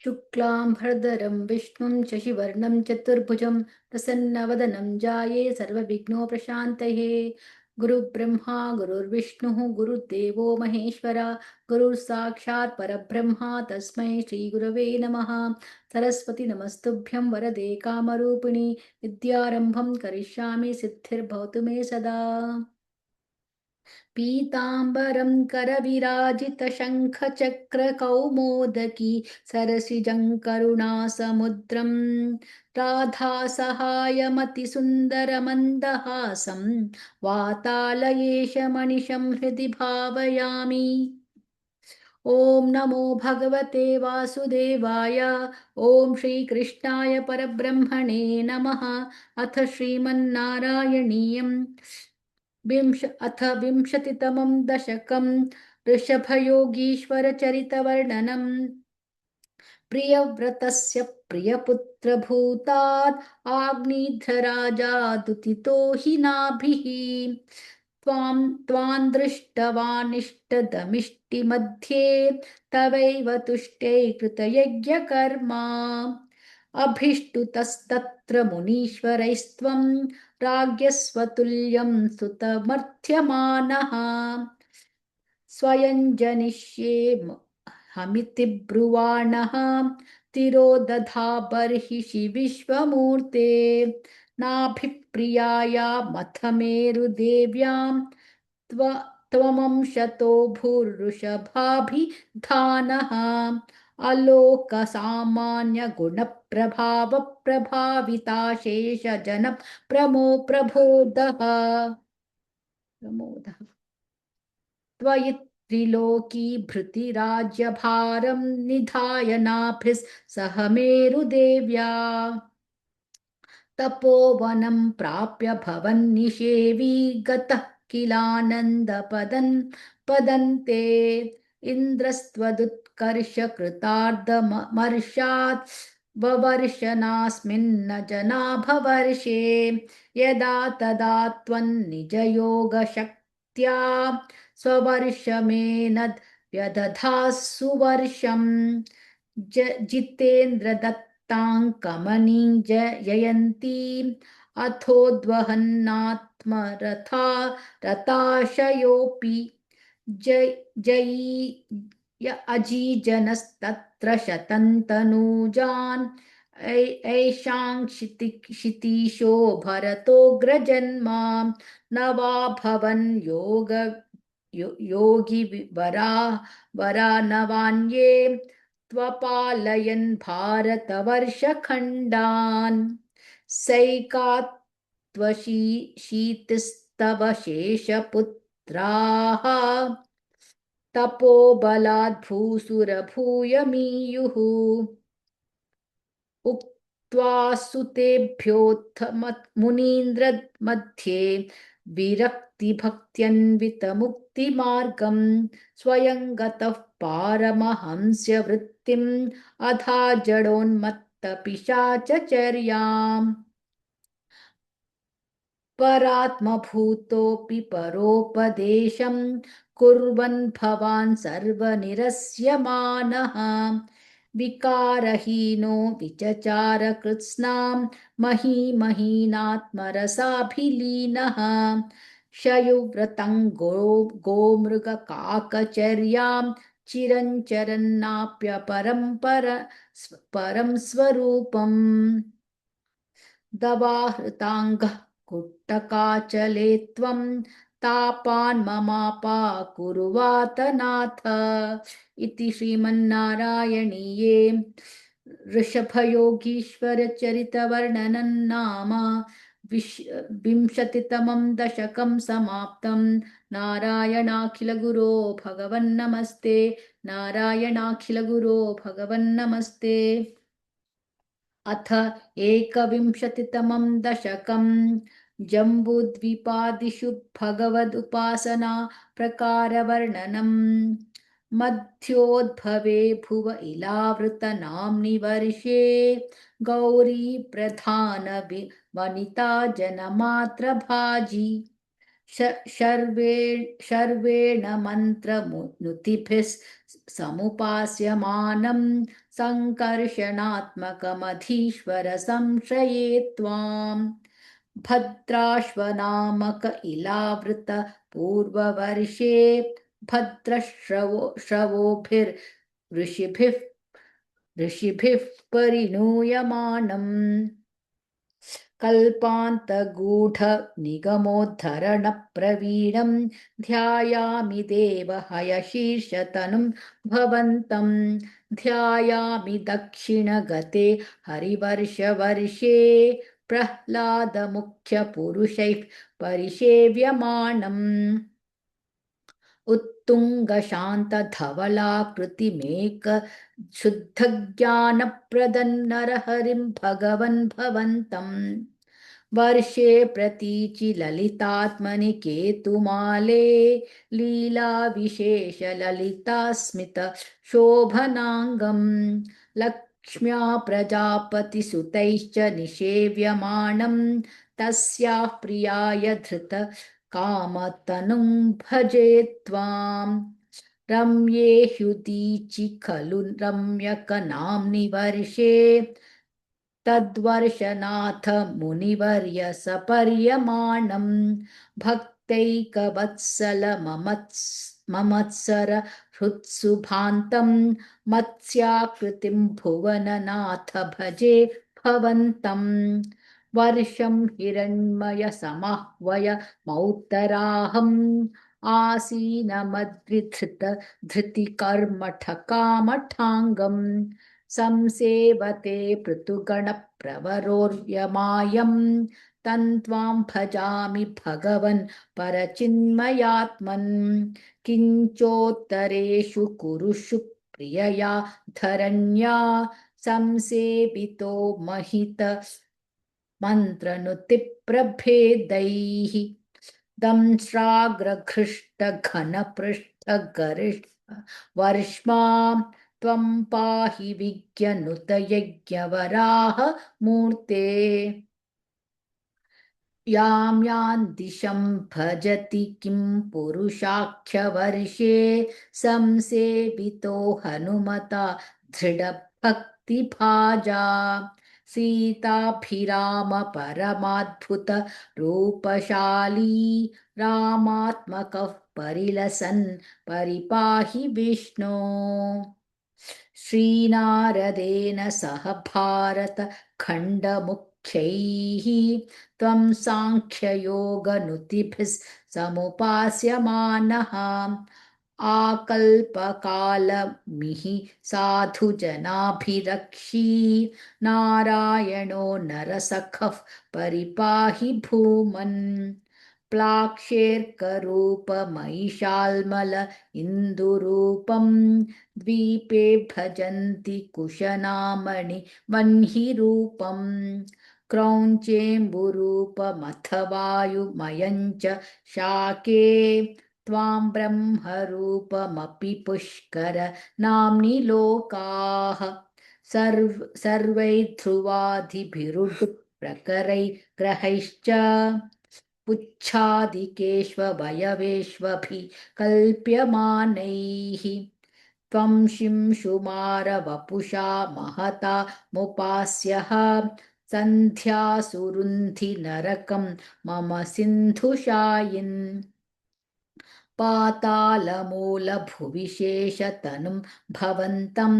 शुक्लाम्भर्धरं विष्णुं शशिवर्णं चतुर्भुजं प्रसन्नवदनं ध्याये सर्वविघ्नोपशान्तये। गुरुब्रह्मा गुरुर्विष्णुः गुरुर्देवो महेश्वरः गुरुः साक्षात् परब्रह्म तस्मै श्रीगुरवे नमः। सरस्वती नमस्तुभ्यं वरदे कामरूपिणि विद्यारम्भं करिष्यामि सिद्धिर्भवतु मे सदा। पीताम्बरं करविराजितशङ्खचक्रकौमोदकी सरसिजं करुणासमुद्रं राधासहायमतिसुन्दरमन्दहासं वातालयेशमनिशं हृदि भावयामि। ॐ नमो भगवते वासुदेवाय। ॐ श्रीकृष्णाय परब्रह्मणे नमः। अथ श्रीमन्नारायणीयम् अथ विंशतितमं दशकं ऋषभयोगीश्वरचरितवर्णनम्। प्रियव्रतस्य प्रियपुत्रभूतात् आग्निध्रराजादुतितो हि नाभिः त्वां दृष्टवानिष्टदमिष्टिमध्ये तवैव तुष्टे कृतयज्ञकर्मा अभिष्टुतस्तत्र मुनीश्वरैस्त्वं राज्ञस्वतुल्यं स्तुतमर्थ्यमानः स्वयं जनिष्ये हमिति ब्रुवाणः तिरोदधा बर्हिषि विश्वमूर्ते नाभिप्रियायामथ मेरुदेव्यां त्वमंशतो भूर्वृषभाभिधानः अलोकसामान्यगुणप्रभावप्रभाविताशेषजन प्रमोदः त्वयि त्रिलोकीभृतिराज्यभारं निधाय नाभिः सह मेरुदेव्या तपोवनं प्राप्य भवन्निषेवी गतः किलानन्दपदन् पदन्ते इन्द्रस्त्वदुत्कर्षकृतार्धमर्षात् ववर्षनास्मिन्न जनाभवर्षे यदा तदा त्वन्निजयोगशक्त्या स्ववर्षमेनद् व्यदधासु वर्षम् जितेन्द्रदत्ताङ्कमणिं जयन्तीम् अथोद्वहन्नात्मरथा रताशयोऽपि जयी अजीजनस्तत्र शतन्तनूजान् ऐषां क्षितीशो भरतोऽग्रजन्मा न वा भवन् योगी वरा नवान्ये त्वपालयन् भारतवर्षखण्डान् सैकात्वशीतिस्तव शेषपुत्राः तपोबलाद्भूसुरभूयमीयुः उक्त्वा सुतेभ्योऽथ मुनीन्द्रमध्ये विरक्तिभक्त्यन्वितमुक्तिमार्गं स्वयं गतः पारमहंस्य वृत्तिम् अधा जडोन्मत्तपिशाचचर्याम् परात्मभूतोऽपि परोपदेशं कुर्वन् भवान् सर्वनिरस्यमानः विकारहीनो विचचार कृत्स्नां महीमहीनात्मरसाभिलीनः शयुव्रतं गोमृगकाकचर्यां चिरञ्चरन्नाप्यपरं परं स्वरूपम् दवाहृताङ्गः कुट्टकाचले त्वं तापान् ममापाकुरुवात नाथ इति श्रीमन्नारायणीये ऋषभयोगीश्वरचरितवर्णनं नाम विंशतितमं दशकं समाप्तं। नारायणाखिलगुरो भगवन्नमस्ते। नारायणाखिलगुरो भगवन्नमस्ते। अथ एकविंशतितमं दशकं जम्बूद्वीपादिषु भगवदुपासना प्रकारवर्णनम् मध्योद्भवे भुव इलावृतनाम्नि वर्षे गौरी प्रधान वनिता जनमात्रभाजी शर्वेण मन्त्रनुतिभिः समुपास्यमानं सङ्कर्षणात्मकमधीश्वर संश्रये त्वाम् भद्राश्वनामक इलावृत पूर्ववर्षे भद्रश्रवोभिर्ऋषिभिः ऋषिभिः परिणूयमानम् कल्पान्तगूढनिगमोद्धरणप्रवीणं ध्यायामि देवहयशीर्षतनुं भवन्तं ध्यायामि दक्षिणगते हरिवर्षवर्षे प्रह्लादमुख्यपुरुषैः परिसेव्यमानम् उत्तुङ्गशान्तधवलाकृतिमेकशुद्धज्ञानप्रदं भगवन् भवन्तम् वर्षे प्रतीचि ललितात्मनि केतुमाले लीलाविशेषललितास्मित शोभनाङ्गम् लक्ष्म्या प्रजापतिसुतैश्च निषेव्यमाणं तस्याः प्रियाय धृत कामतनुं भजे त्वाम् रम्ये ह्युदीचि खलु रम्यकनाम्नि वर्षे तद्वर्षनाथ मुनिवर्य सपर्यमाणं भक्तैकवत्सल ममत्सर हृत्सुभान्तं मत्स्याकृतिं भुवननाथ भजे भवन्तम् वर्षं हिरण्मय समाह्वय मौत्तराहम् आसीनमद्विधृत धृतिकर्मठकामठाङ्गम् संसेवते पृथुगणप्रवरोर्यमायं तन्त्वां भजामि भगवन् परचिन्मयात्मन् किञ्चोत्तरेषु कुरुषु प्रियया धरण्या संसेवितो महित मन्त्रनुतिप्रभेदैः दंश्राग्रघृष्टघनपृष्ठगरिष्ठ वर्ष्मा त्वं पाहि विज्ञनुत यज्ञवराह मूर्ते यां यां दिशं भजति किं पुरुषाख्यवर्षे संसेवितो हनुमता दृढभक्तिभाजा सीताभिराम परमाद्भुत रूपशाली रामात्मकः परिलसन् परिपाहि विष्णो श्रीनारदेन सह भारतखण्डमुख्यैः त्वं साङ्ख्ययोगनुतिभिः समुपास्यमानः आकल्पकालमिहि साधुजनाभिरक्षी नारायणो नरसखः परिपाहि भूमन् प्लाक्षेर्करूपमहिषाल्मल इन्दुरूपं द्वीपे भजन्ति कुशनामणि वह्निरूपं क्रौञ्चेम्बुरूपमथ वायुमयं च शाके त्वां ब्रह्मरूपमपि पुष्कर नाम्नि लोकाः सर्वैर्ध्रुवादिभिरुडुप्रकरैर्ग्रहैश्च पुच्छादिकेष्ववयवेष्वभिकल्प्यमानैः त्वं शिंशुमारवपुषा महता मुपास्यः सन्ध्यासुरुन्धि नरकं मम सिन्धुशायिन् पातालमूलभुविशेषतनुं भवन्तं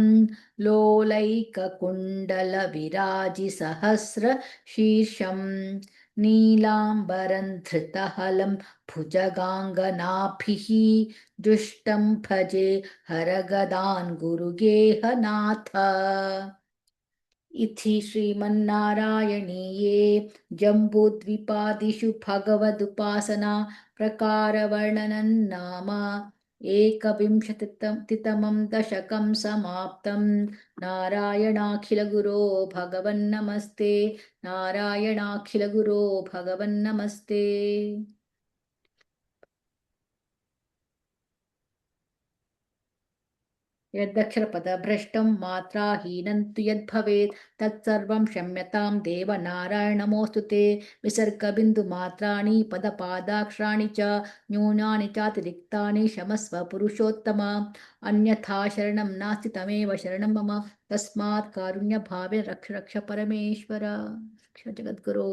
लोलैककुण्डलविराजिसहस्रशीर्षं नीलाम्बरं धृतहलं भुजगाङ्गनाभिः दुष्टं भजे हरगदान् गुरुगेहनाथ इति श्रीमन्नारायणीये जम्बूद्वीपादिषु भगवदुपासना प्रकारवर्णनं नाम एकविंशतितमं दशकं समाप्तं नारायणाखिलगुरो भगवन्नमस्ते नारायणाखिलगुरो भगवन्नमस्ते यदक्षरपदभ्रष्टं मात्राहीनं तु यद्भवेत् तत्सर्वं क्षम्यतां देव नारायण नमोऽस्तु ते विसर्गबिन्दुमात्राणि पदपादाक्षराणि च न्यूनानि चातिरिक्तानि क्षमस्व पुरुषोत्तम अन्यथा शरणं नास्ति तमेव शरणं मम तस्मात् कारुण्यभावेन रक्ष रक्ष परमेश्वर रक्ष जगद्गुरो।